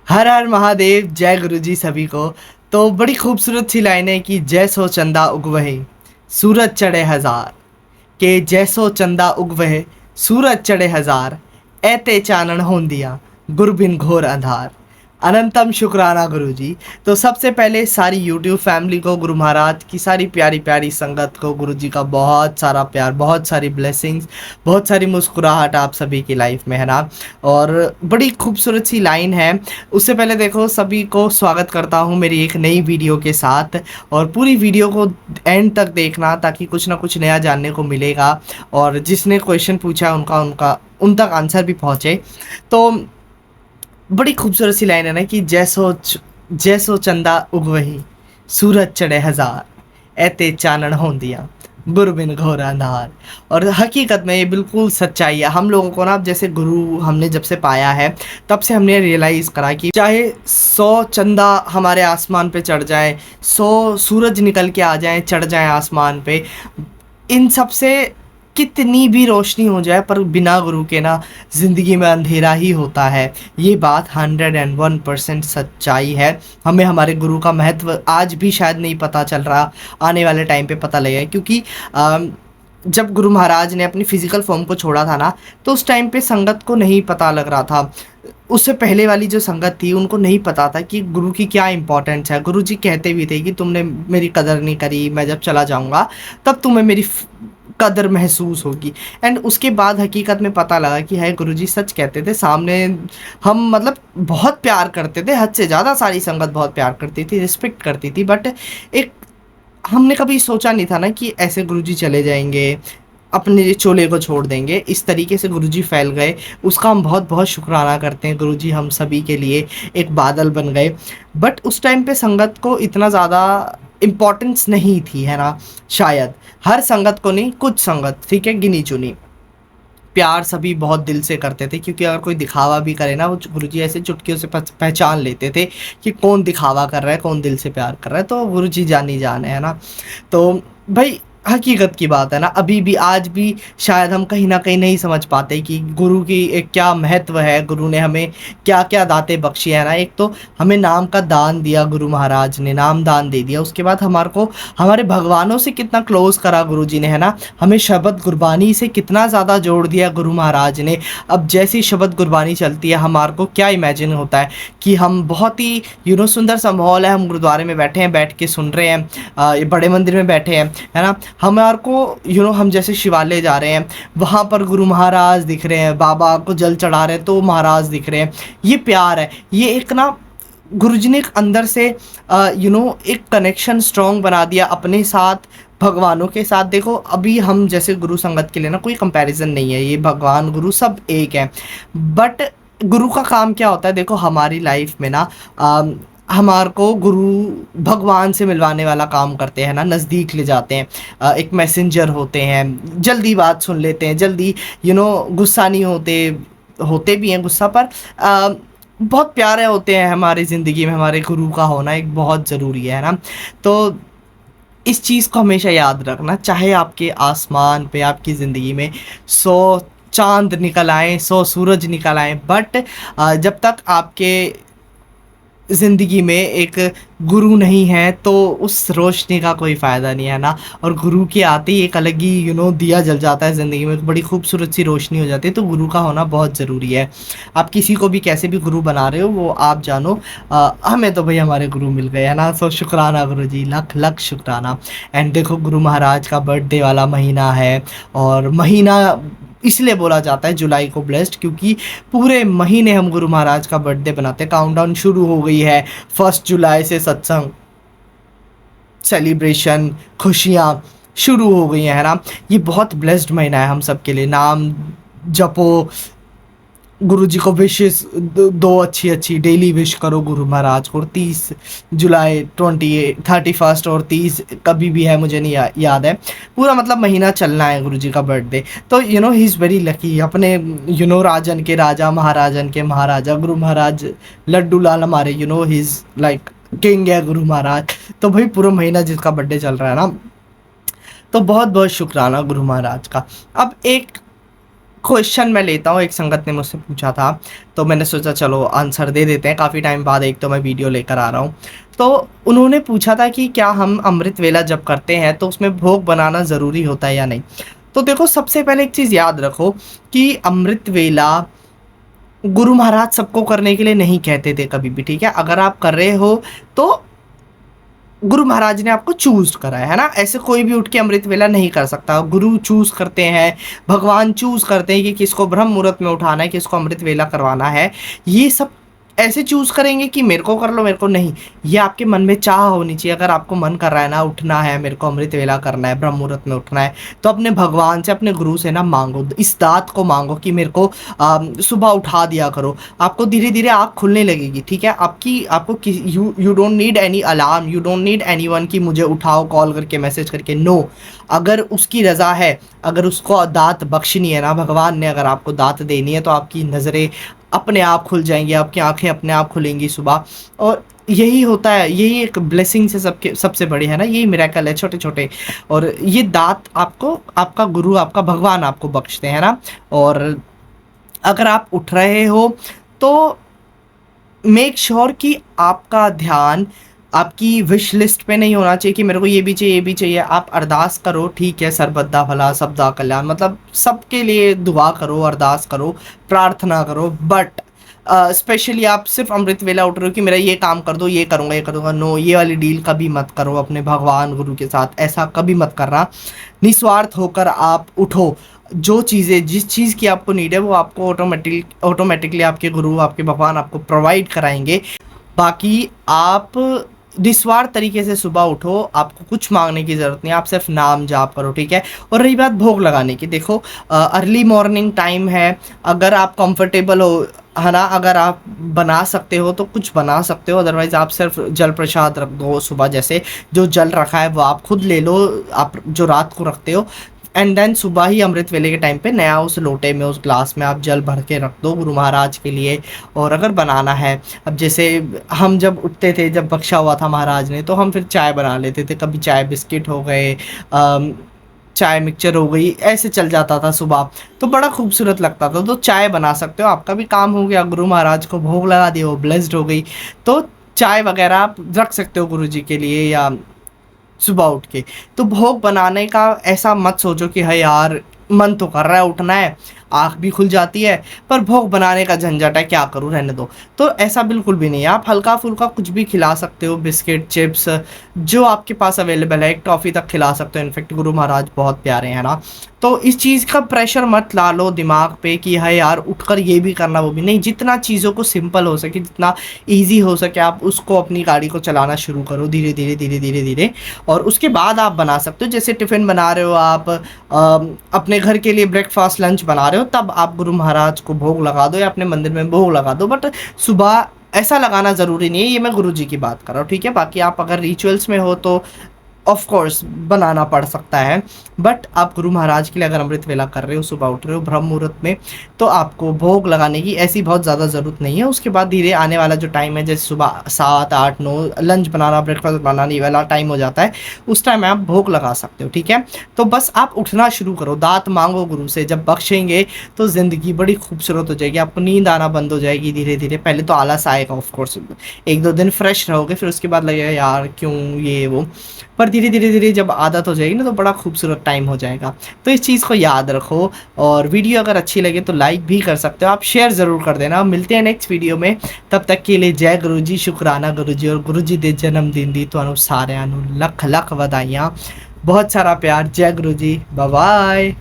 हर हर महादेव, जय गुरुजी सभी को। तो बड़ी खूबसूरत सी लाइन है कि जैसो चंदा उगवहे सूरज चढ़े हजार, के जैसो चंदा उगवहे सूरज चढ़े हजार, ऐते चानन होंदिया गुर बिन घोर अंधार। अनंतम शुक्राना गुरुजी। तो सबसे पहले सारी यूट्यूब फैमिली को, गुरु महाराज की सारी प्यारी प्यारी संगत को गुरुजी का बहुत सारा प्यार, बहुत सारी ब्लेसिंग्स, बहुत सारी मुस्कुराहट आप सभी की लाइफ में, है ना। और बड़ी खूबसूरत सी लाइन है। उससे पहले देखो, सभी को स्वागत करता हूँ मेरी एक नई वीडियो के साथ, और पूरी वीडियो को एंड तक देखना ताकि कुछ ना कुछ नया जानने को मिलेगा, और जिसने क्वेश्चन पूछा है उनका उनका उन तक आंसर भी पहुँचे। तो बड़ी खूबसूरत सी लाइन है ना कि जैसो चंदा उगवही सूरज चढ़े हजार, ऐते चानन होंदिया गुरु बिन घोर अंधार। और हकीकत में ये बिल्कुल सच्चाई है। हम लोगों को ना, जैसे गुरु हमने जब से पाया है तब से हमने रियलाइज़ करा कि चाहे 100 चंदा हमारे आसमान पे चढ़ जाए, 100 सूरज निकल के आ जाए, चढ़ जाए आसमान पे, इन सब से कितनी भी रोशनी हो जाए, पर बिना गुरु के ना ज़िंदगी में अंधेरा ही होता है। ये बात 101% सच्चाई है। हमें हमारे गुरु का महत्व आज भी शायद नहीं पता चल रहा, आने वाले टाइम पे पता लगेगा। क्योंकि जब गुरु महाराज ने अपनी फ़िज़िकल फॉर्म को छोड़ा था ना, तो उस टाइम पे संगत को नहीं पता लग रहा था। उससे पहले वाली जो संगत थी उनको नहीं पता था कि गुरु की क्या इम्पोर्टेंस है। गुरु जी कहते भी थे कि तुमने मेरी कदर नहीं करी, मैं जब चला जाऊँगा तब तुम्हें मेरी कदर महसूस होगी। एंड उसके बाद हकीकत में पता लगा कि है, गुरुजी सच कहते थे। सामने हम मतलब बहुत प्यार करते थे, हद से ज़्यादा सारी संगत बहुत प्यार करती थी, रिस्पेक्ट करती थी, बट एक हमने कभी सोचा नहीं था ना कि ऐसे गुरुजी चले जाएंगे, अपने चोले को छोड़ देंगे। इस तरीके से गुरुजी फैल गए, उसका हम बहुत बहुत शुक्राना करते हैं। गुरुजी हम सभी के लिए एक बादल बन गए। बट उस टाइम पे संगत को इतना ज़्यादा इम्पोर्टेंस नहीं थी, है ना। शायद हर संगत को नहीं, कुछ संगत ठीक है, गिनी चुनी। प्यार सभी बहुत दिल से करते थे, क्योंकि अगर कोई दिखावा भी करे ना, वो गुरुजी ऐसे चुटकियों से पहचान लेते थे कि कौन दिखावा कर रहा है, कौन दिल से प्यार कर रहा है। तो गुरुजी जान ही जान है ना। तो भाई हकीकत की बात है ना, अभी भी आज भी शायद हम कहीं ना कहीं नहीं समझ पाते कि गुरु की एक क्या महत्व है, गुरु ने हमें क्या क्या दातें बख्शी है ना। एक तो हमें नाम का दान दिया, गुरु महाराज ने नाम दान दे दिया। उसके बाद हमारे को हमारे भगवानों से कितना क्लोज करा गुरु जी ने, है ना। हमें शब्द गुरबानी से कितना ज़्यादा जोड़ दिया गुरु महाराज ने। अब जैसी शब्द गुरबानी चलती है, हमारे को क्या इमेजिन होता है कि हम बहुत ही सुंदर सा माहौल है, हम गुरुद्वारे में बैठे हैं, बैठ के सुन रहे हैं, बड़े मंदिर में बैठे हैं, है ना। हमारे को हम जैसे शिवालय जा रहे हैं, वहाँ पर गुरु महाराज दिख रहे हैं, बाबा को जल चढ़ा रहे हैं तो महाराज दिख रहे हैं। ये प्यार है, ये एक ना गुरुजी ने एक अंदर से एक कनेक्शन स्ट्रॉन्ग बना दिया अपने साथ, भगवानों के साथ। देखो अभी हम जैसे गुरु संगत के लिए ना कोई कंपैरिजन नहीं है, ये भगवान गुरु सब एक है। बट गुरु का काम क्या होता है, देखो हमारी लाइफ में ना हमार को गुरु भगवान से मिलवाने वाला काम करते हैं ना, नज़दीक ले जाते हैं। एक मैसेंजर होते हैं, जल्दी बात सुन लेते हैं, जल्दी गुस्सा नहीं होते, होते भी हैं गुस्सा, पर बहुत प्यारे होते हैं। हमारी ज़िंदगी में हमारे गुरु का होना एक बहुत ज़रूरी है ना। तो इस चीज़ को हमेशा याद रखना, चाहे आपके आसमान पे, आपकी ज़िंदगी में 100 चांद निकल आए, 100 सूरज निकल आए, बट जब तक आपके ज़िंदगी में एक गुरु नहीं है तो उस रोशनी का कोई फ़ायदा नहीं है ना। और गुरु के आते ही एक अलग ही दिया जल जाता है ज़िंदगी में, बड़ी खूबसूरत सी रोशनी हो जाती है। तो गुरु का होना बहुत ज़रूरी है। आप किसी को भी कैसे भी गुरु बना रहे हो वो आप जानो। हमें तो भाई हमारे गुरु मिल गए, है ना। सो शुक्राना गुरु जी, लख लख शुक्राना। एंड देखो गुरु महाराज का बर्थडे वाला महीना है, और महीना इसलिए बोला जाता है जुलाई को ब्लेस्ड, क्योंकि पूरे महीने हम गुरु महाराज का बर्थडे बनाते हैं। काउंटडाउन शुरू हो गई है, 1 जुलाई से सत्संग, सेलिब्रेशन, खुशियाँ शुरू हो गई हैं, है ना। ये बहुत ब्लेस्ड महीना है हम सब के लिए। नाम जपो, गुरु जी को विशेष दो अच्छी अच्छी डेली विश करो गुरु महाराज को। 30 जुलाई, 28, 31 और 30 कभी भी है, मुझे नहीं याद है। पूरा मतलब महीना चलना है गुरु जी का बर्थडे। तो ही इज़ वेरी लकी। अपने राजन के राजा, महाराजन के महाराजा गुरु महाराज लड्डू लाल हमारे ही इज़ लाइक किंग है गुरु महाराज। तो भाई पूरा महीना जिसका बर्थडे चल रहा है ना, तो बहुत बहुत शुक्राना गुरु महाराज का। अब एक क्वेश्चन मैं लेता हूँ, एक संगत ने मुझसे पूछा था, तो मैंने सोचा चलो आंसर दे देते हैं, काफ़ी टाइम बाद एक तो मैं वीडियो लेकर आ रहा हूँ। तो उन्होंने पूछा था कि क्या हम अमृत वेला जब करते हैं तो उसमें भोग बनाना ज़रूरी होता है या नहीं। तो देखो, सबसे पहले एक चीज़ याद रखो कि अमृत वेला गुरु महाराज सबको करने के लिए नहीं कहते थे कभी भी, ठीक है। अगर आप कर रहे हो तो गुरु महाराज ने आपको चूज करा है ना, ऐसे कोई भी उठ के अमृत वेला नहीं कर सकता। गुरु चूज करते हैं, भगवान चूज करते हैं कि किसको ब्रह्म मुहूर्त में उठाना है, किसको अमृत वेला करवाना है। ये सब ऐसे चूज करेंगे कि मेरे को कर लो, मेरे को नहीं। ये आपके मन में चाह होनी चाहिए। अगर आपको मन कर रहा है ना, उठना है, मेरे को अमृत वेला करना है, ब्रह्म मुहूर्त में उठना है, तो अपने भगवान से, अपने गुरु से ना मांगो, इस दात को मांगो कि मेरे को सुबह उठा दिया करो। आपको धीरे धीरे आँख खुलने लगेगी, ठीक है। आपको you don't need any alarm, you don't need anyone कि मुझे उठाओ कॉल करके, मैसेज करके, नो। अगर उसकी रज़ा है, अगर उसको दात बख्शनी है ना, भगवान ने अगर आपको दात देनी है, तो आपकी नज़रें अपने आप खुल जाएंगी, आपकी आंखें अपने आप खुलेंगी सुबह। और यही होता है, यही एक ब्लेसिंग से सबके सबसे बड़ी है ना, यही मिरेकल है छोटे छोटे। और ये दात आपको आपका गुरु, आपका भगवान आपको बख्शते हैं ना। और अगर आप उठ रहे हो तो मेक श्योर कि आपका ध्यान आपकी विश लिस्ट पे नहीं होना चाहिए कि मेरे को ये भी चाहिए, ये भी चाहिए। आप अरदास करो, ठीक है, सर्वदा भला सबदा कल्याण, मतलब सबके लिए दुआ करो, अरदास करो, प्रार्थना करो। बट स्पेशली आप सिर्फ अमृत वेला उठ रहे हो कि मेरा ये काम कर दो, ये करूँगा, ये करूँगा, नो, ये वाली डील कभी मत करो अपने भगवान गुरु के साथ, ऐसा कभी मत करना। निस्वार्थ होकर आप उठो। जो चीज़ें, जिस चीज़ की आपको नीड है, वो आपको ऑटोमेटिकली आपके गुरु, आपके भगवान आपको प्रोवाइड कराएंगे। बाकी आप निस्वार्थ तरीके से सुबह उठो, आपको कुछ मांगने की ज़रूरत नहीं, आप सिर्फ नाम जाप करो, ठीक है। और रही बात भोग लगाने की, देखो अर्ली मॉर्निंग टाइम है, अगर आप कंफर्टेबल हो, है ना, अगर आप बना सकते हो तो कुछ बना सकते हो, अदरवाइज़ आप सिर्फ जल प्रसाद रख दो सुबह। जैसे जो जल रखा है वो आप खुद ले लो, आप जो रात को रखते हो, एंड देन सुबह ही अमृत वेले के टाइम पे नया उस लोटे में, उस ग्लास में आप जल भर के रख दो गुरु महाराज के लिए। और अगर बनाना है, अब जैसे हम जब उठते थे, जब बख्शा हुआ था महाराज ने, तो हम फिर चाय बना लेते थे, कभी चाय बिस्किट हो गए, चाय मिक्सचर हो गई, ऐसे चल जाता था सुबह, तो बड़ा खूबसूरत लगता था। तो चाय बना सकते हो, आपका भी काम हो गया, गुरु महाराज को भोग लगा दिया, वो ब्लेस्ड हो गई। तो चाय वगैरह आप रख सकते हो गुरु जी के लिए, या सुबह उठ के। तो भोग बनाने का ऐसा मत सोचो कि है यार, मन तो कर रहा है, उठना है, आँख भी खुल जाती है, पर भोग बनाने का झंझट है, क्या करूँ, रहने दो। तो ऐसा बिल्कुल भी नहीं है। आप हल्का फुल्का कुछ भी खिला सकते हो, बिस्किट, चिप्स, जो आपके पास अवेलेबल है, एक टॉफ़ी तक खिला सकते हो। इनफेक्ट गुरु महाराज बहुत प्यारे हैं ना। तो इस चीज़ का प्रेशर मत ला लो दिमाग पे कि है यार उठकर ये भी करना, वो भी नहीं। जितना चीज़ों को सिंपल हो सके, जितना ईजी हो सके, आप उसको, अपनी गाड़ी को चलाना शुरू करो धीरे धीरे धीरे धीरे धीरे। और उसके बाद आप बना सकते हो। जैसे टिफ़िन बना रहे हो आप, अपने घर के लिए ब्रेकफास्ट लंच बना रहे हो, तब आप गुरु महाराज को भोग लगा दो या अपने मंदिर में भोग लगा दो। बट सुबह ऐसा लगाना ज़रूरी नहीं है, ये मैं गुरु जी की बात कर रहा हूँ, ठीक है। बाकी आप अगर रिचुअल्स में हो तो ऑफ कोर्स बनाना पड़ सकता है। बट आप गुरु महाराज के लिए अगर अमृत वेला कर रहे हो, सुबह उठ रहे हो ब्रह्म मुहूर्त में, तो आपको भोग लगाने की ऐसी बहुत ज़्यादा ज़रूरत नहीं है। उसके बाद धीरे आने वाला जो टाइम है, जैसे सुबह 7, 8, 9 लंच बनाना, ब्रेकफास्ट बनाने वाला टाइम हो जाता है, उस टाइम में आप भोग लगा सकते हो, ठीक है। तो बस आप उठना शुरू करो, दात मांगो गुरु से, जब बख्शेंगे तो ज़िंदगी बड़ी खूबसूरत हो जाएगी। आपको नींद आना बंद हो जाएगी धीरे धीरे। पहले तो आलस आएगा ऑफ कोर्स, 1-2 दिन फ्रेश रहोगे, फिर उसके बाद लगेगा यार क्यों ये वो, पर धीरे धीरे धीरे जब आदत हो जाएगी ना, तो बड़ा खूबसूरत टाइम हो जाएगा। तो इस चीज़ को याद रखो। और वीडियो अगर अच्छी लगे तो लाइक भी कर सकते हो, आप शेयर ज़रूर कर देना। मिलते हैं नेक्स्ट वीडियो में, तब तक के लिए जय गुरु जी, शुक्राना गुरु जी। और गुरु जी दे जन्मदिन दी तो सारे लख लख बधाइयाँ, बहुत सारा प्यार। जय गुरु जी, बाय बाय।